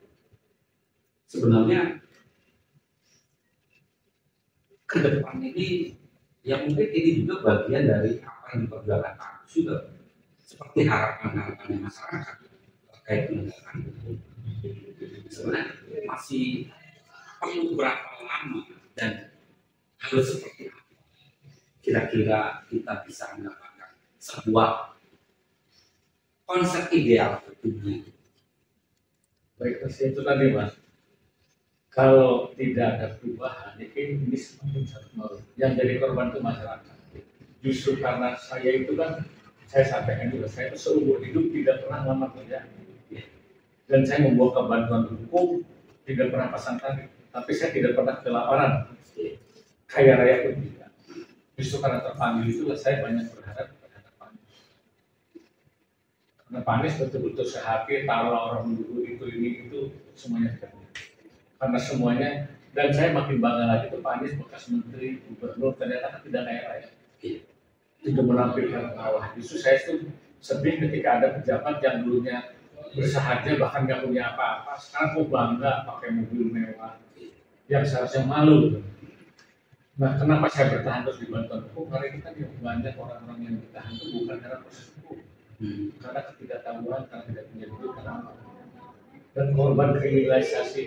Sebenarnya ke depan ini, ya mungkin ini juga bagian dari apa yang diperjuangkan Pak Agus juga, seperti harapan-harapan masyarakat terkait penegakan hukum. Sebenarnya masih perlu berapa lama dan harus seperti apa kira-kira kita bisa mendapatkan sebuah konsep ideal hukumnya. Baik, itu tadi Mas, kalau tidak ada perubahan ini semakin malu. Yang jadi korban itu masyarakat. Justru karena saya itu kan, saya sampaikan juga, saya itu seumur hidup tidak pernah ngelamar kerja, dan saya membawa bantuan hukum, tidak pernah pasang tarif, tapi saya tidak pernah kelaparan, kaya raya pun tidak. Justru karena terpanggil itulah saya banyak berharap kepada Pak Anies. Karena Pak Anies betul-betul sehati, taruh orang mendukung itu semuanya terjadi. Karena semuanya, dan saya makin bangga lagi tuh Pak Anies bekas menteri, gubernur, ternyata tidak kaya raya. Tidak menampilkan bawah. Justru saya itu sedih ketika ada pejabat yang dulunya bersahaja bahkan nggak punya apa-apa, sekarang kok bangga pakai mobil mewah, yang seharusnya malu. Nah, kenapa saya bertahan terus di bantuan hukum? Karena kita banyak orang-orang yang bertahan itu bukan karena proses hukum, karena ketidaktahuan, karena tidak punya duit, karena apa? Dan korban kriminalisasi.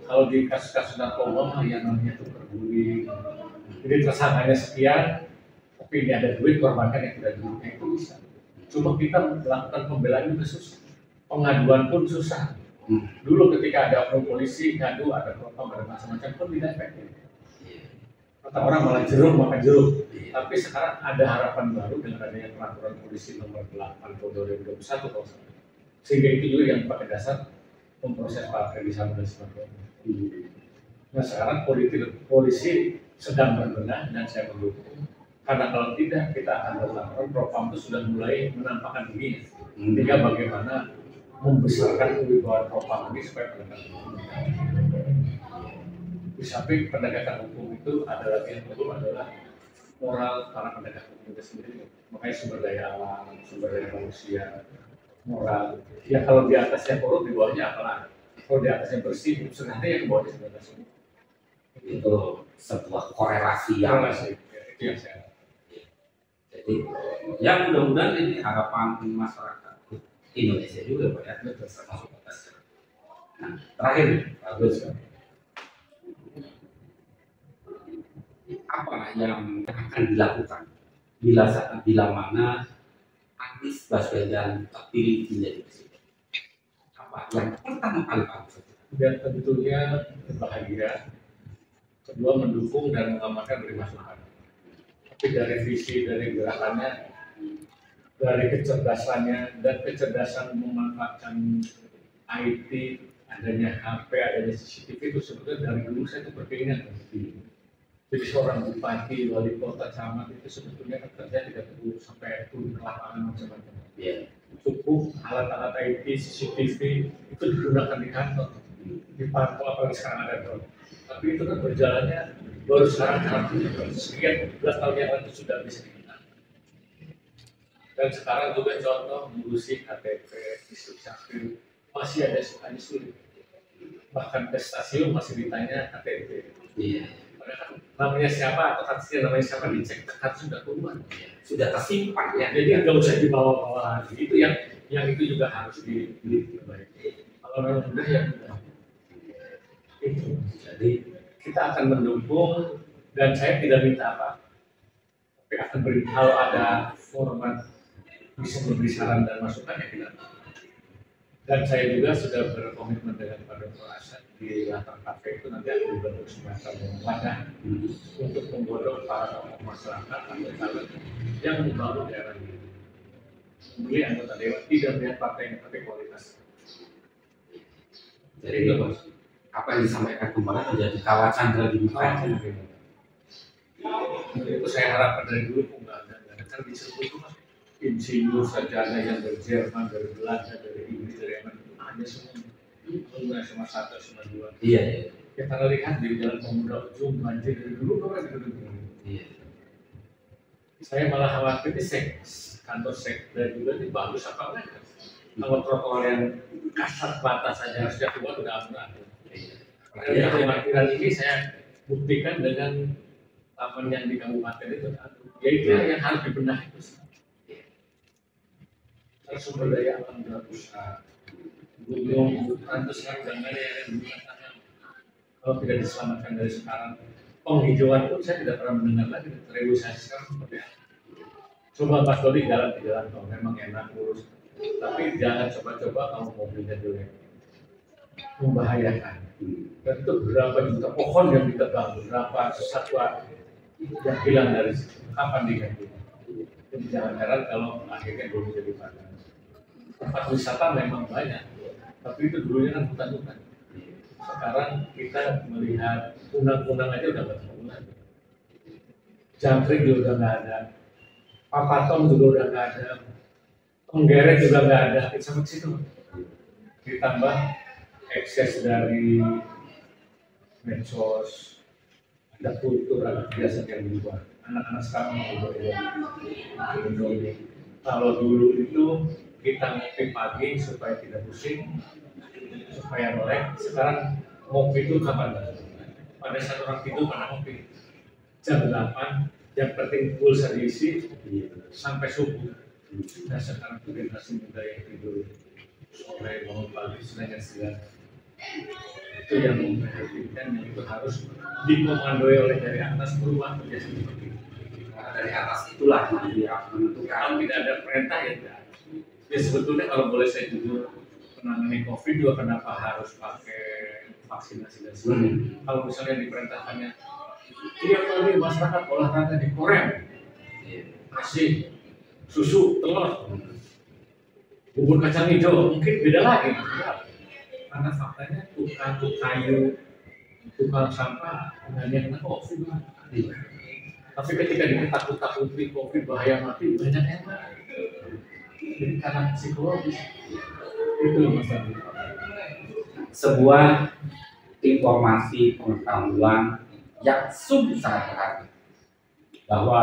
Kalau di kasus-kasus narkoba yang namanya itu perburuan, jadi tersangkanya sekian, tapi ini ada duit, korbankan yang tidak duitnya itu bisa. Cuma kita melakukan pembelaan juga susah, pengaduan pun susah. Dulu ketika ada oknum polisi ngadu, ada propam, ada macam-macam pun tidak efektif. Kata orang malah jeruk makan jeruk. Tapi sekarang ada harapan baru dengan adanya peraturan polisi nomor 8 tahun 2021 kalau salah. Sehingga itu juga yang pakai dasar memproses Pak Freddy Sambo dan sebagainya. Nah sekarang polisi sedang berbenah dan saya mendukung. Karena kalau tidak kita akan berlaporan, propam itu sudah mulai menampakkan diri. Sehingga bagaimana membesarkan kewibawaan propam ini supaya penegakan hukum. Di samping penegakan hukum itu ada lagi yang kedua adalah moral para penegak hukum itu sendiri. Makanya sumber daya alam, sumber daya manusia, moral. Ya kalau di atasnya korup, di bawahnya apalah. Kalau di atasnya bersih, sebenarnya yang ke bawahnya sebenarnya semua. Itu sebuah korelasi yang itu yang saya. Jadi, ya mudah-mudahan ini harapan masyarakat Indonesia juga Pak ya, termasuk atas. Nah, terakhir bagus. Apa yang akan dilakukan bila mana Anies Baswedan terpilih menjadi presiden? Apa yang pertama kali Pak? Dan tentunya bahagia. Kedua mendukung dan mengamankan beri masukan. Tapi dari visi, dari gerakannya, dari kecerdasannya dan kecerdasan memanfaatkan IT, adanya HP, adanya CCTV itu sebetulnya dari dulu saya itu berkeinginan. Jadi seorang bupati, wali kota, camat itu sebetulnya kerja tidak perlu sampai turun ke lapangan macam-macam. Cukup alat-alat IT, CCTV itu digunakan di kantor, dipantau apalagi sekarang ada drone. Tapi itu kan berjalannya baru sekarang, sekian 12 tahun yang lalu sudah bisa digunakan. Dan sekarang juga contoh mengurusi KTP, distrik capil masih ada sulit. Bahkan ke stasiun masih ditanya KTP. Namanya siapa atau kartunya namanya siapa dicek, kartu sudah keluar, sudah tersimpan ya. Jadi nggak usah dibawa-bawa lagi. Itu yang itu juga harus diperbaiki. Kalau memang mudah ya mudah. Itu. Jadi kita akan mendukung dan saya tidak minta apa, tapi akan beri kalau ada format bisa memberi saran dan masukan ya kita. Dan saya juga sudah berkomitmen dengan Pak Dr. Asad di latar kafe itu nanti akan dibentuk semacam wadah untuk menggodok para tokoh masyarakat atau calon yang membangun daerah ini. Memilih anggota dewan tidak melihat partainya tapi kualitas. Jadi apa yang disampaikan kemarin menjadi kawat candra di muka. Itu saya harapkan dari dulu pun nggak ada. Kan di situ itu mas insinyur sarjana yang dari Jerman, dari Belanda, dari Inggris, dari Amerika ada semua. Kemudian sama satu, sama dua. Iya. Kita lihat di Jalan Pemuda Ujung banjir dari dulu kan ada gedung. Saya malah khawatir di kantor sekda juga ini bagus apa enggak. Kalau protokol yang kasat mata saja harusnya keluar udah aman. Kekhawatiran ini saya buktikan dengan apa yang di kabupaten itu, yaitu yang harus dibenahi itu. Sumber daya alam sudah besar, gunung hutan itu sekarang udah nggak ada yang mengatakan kalau tidak diselamatkan dari sekarang. Penghijauan pun saya tidak pernah mendengar lagi revitalisasi sekarang seperti apa. Coba Mas Dodi jalan di jalan tol memang enak lurus, tapi jangan coba-coba kalau mobilnya jelek, membahayakan. Dan itu berapa juta pohon yang ditebang, berapa satwa yang hilang dari situ, kapan diganti? Jadi jangan heran kalau akhirnya belum jadi padang. Tempat wisata memang banyak, tapi itu dulunya kan hutan-hutan. Sekarang kita melihat undang-undang aja udah nggak ketemu lagi. Jangkrik juga udah nggak ada, papaton juga udah nggak ada, penggeret juga nggak ada, sampai situ. Ditambah ekses dari medsos, ada kultur, ada biasa yang berubah. Anak-anak sekarang mau berubah. Kalau dulu itu kita ngopi pagi supaya tidak pusing, supaya melek. Sekarang ngopi itu kapan? Pada saat orang tidur pada ngopi jam 8, yang penting pulsa diisi sampai subuh. Nah sekarang itu generasi muda yang tidur sore bangun pagi sengaja segar. Itu yang memperhatikan, yang itu harus dikomandoi oleh dari atas perubahan menjadi seperti itu. Karena dari atas itulah yang menentukan. Kalau tidak ada perintah ya tidak. Ya sebetulnya kalau boleh saya jujur, menangani COVID juga kenapa harus pakai vaksinasi dan sebagainya. Kalau misalnya diperintahkannya tiap kali masyarakat olahraga di Korea, kasih susu, telur, bubur kacang hijau, mungkin beda lagi. Karena faktanya tukang kayu, tukang sampah hanya kena COVID. Tapi ketika ditakut-takuti COVID bahaya mati, banyak yang mati. Jadi karena psikologis itu masalah. Sebuah informasi pengetahuan yang sungguh sangat berharga bahwa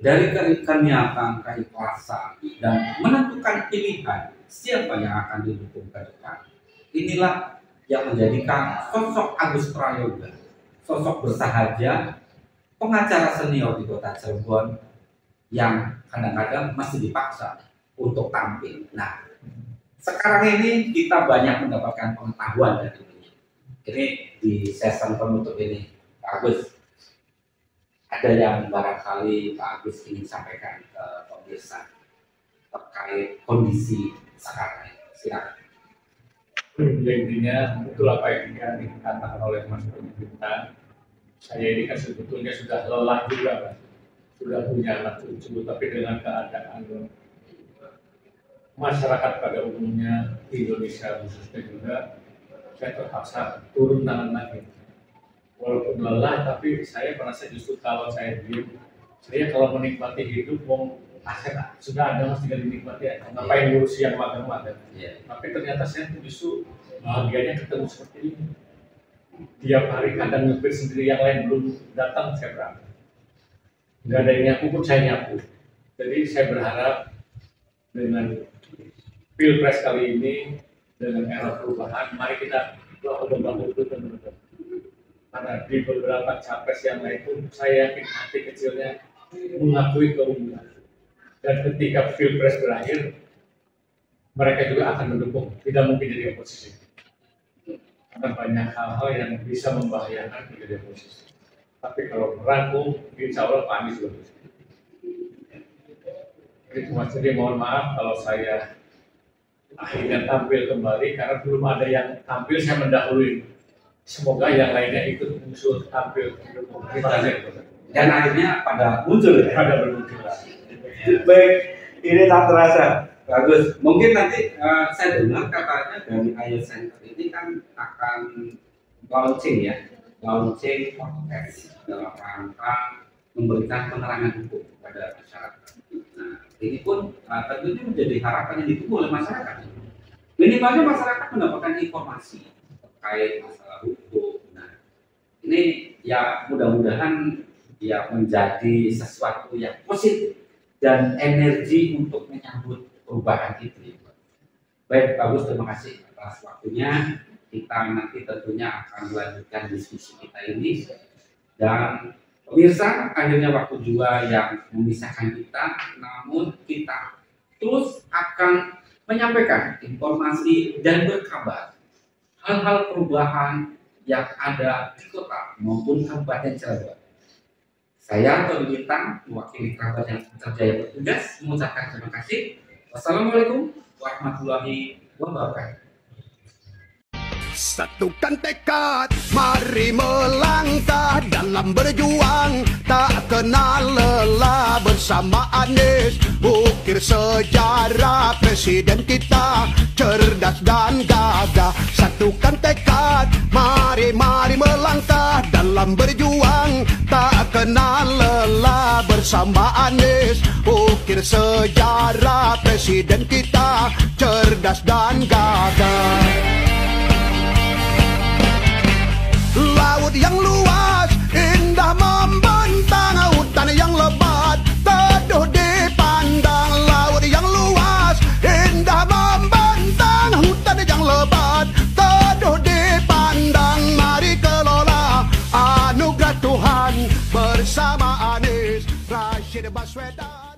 dari kenikmatan, keikhlasan dan menentukan pilihan siapa yang akan didukung ke depan, inilah yang menjadikan sosok Agus Prayoga, sosok bersahaja, pengacara senior di Kota Cirebon yang kadang-kadang masih dipaksa untuk tampil. Nah, sekarang ini kita banyak mendapatkan pengetahuan dari ini. Ini di sesi penutup ini, Pak Agus, ada yang barangkali Pak Agus ingin sampaikan ke pemirsa terkait kondisi sekarang ini. Silakan. Intinya betul apa yang dikatakan oleh Mas Pemerintah. Saya ini kan sebetulnya sudah lelah juga, Mas. Sudah punya anak cucu, tapi dengan keadaan masyarakat pada umumnya di Indonesia khususnya juga, saya terpaksa turun tangan lagi. Walaupun lelah, tapi saya merasa justru kalau saya diem, saya kalau menikmati hidup, aset sudah ada mas tinggal dinikmati aja. Ngapain ngurus yang magang-magang? Tapi ternyata saya justru bahagianya ketemu seperti ini. Tiap hari kadang nyupir sendiri, yang lain belum datang, saya berangkat. Nggak ada yang nyapu pun saya nyapu. Jadi saya berharap dengan Pilpres kali ini, dengan era perubahan, mari kita bangun itu teman-teman. Karena di beberapa capres yang lain pun saya yakin hati kecilnya mengakui keunggulan. Dan ketika Pilpres berakhir, mereka juga akan mendukung, tidak mungkin jadi oposisi. Karena banyak hal-hal yang bisa membahayakan menjadi oposisi. Tapi kalau merangkum, insya Allah Pak Anies juga bisa. Jadi mohon maaf kalau saya akhirnya tampil kembali karena belum ada yang tampil, saya mendahului. Semoga yang lainnya ikut muncul tampil. Terima kasih. Dan akhirnya pada muncul ya? Pada bermuncul. Baik, ini tak terasa. Bagus. Mungkin nanti saya dengar katanya dari Ayo Center ini kan akan launching ya. Launching podcast dalam rangka memberikan penerangan hukum kepada masyarakat. Nah, ini pun tentunya menjadi harapan yang ditunggu oleh masyarakat. Minimalnya masyarakat mendapatkan informasi terkait masalah hukum. Nah, ini ya mudah-mudahan ya menjadi sesuatu yang positif dan energi untuk menyambut perubahan itu. Baik, bagus, terima kasih atas waktunya. Kita nanti tentunya akan melanjutkan diskusi kita ini. Dan pemirsa, akhirnya waktu juga yang memisahkan kita, namun kita terus akan menyampaikan informasi dan berkabar hal-hal perubahan yang ada di kota maupun Kabupaten Cirebon. Saya Tony Bintang, mewakili kerabat yang berjaya bertugas, mengucapkan terima kasih. Wassalamualaikum warahmatullahi wabarakatuh. Satukan tekad, mari melangkah dalam berjuang, tak kenal lelah bersama Anies. Ukir sejarah presiden kita, cerdas dan gagah. Satukan tekad, mari melangkah dalam berjuang, tak kenal lelah bersama Anies. Ukir sejarah presiden kita, cerdas dan gagah. Laut yang luas, indah membentang, hutan yang lebat, teduh dipandang. Laut yang luas, indah membentang, hutan yang lebat, teduh dipandang. Mari kelola anugerah Tuhan bersama Anies Rashid Baswedan.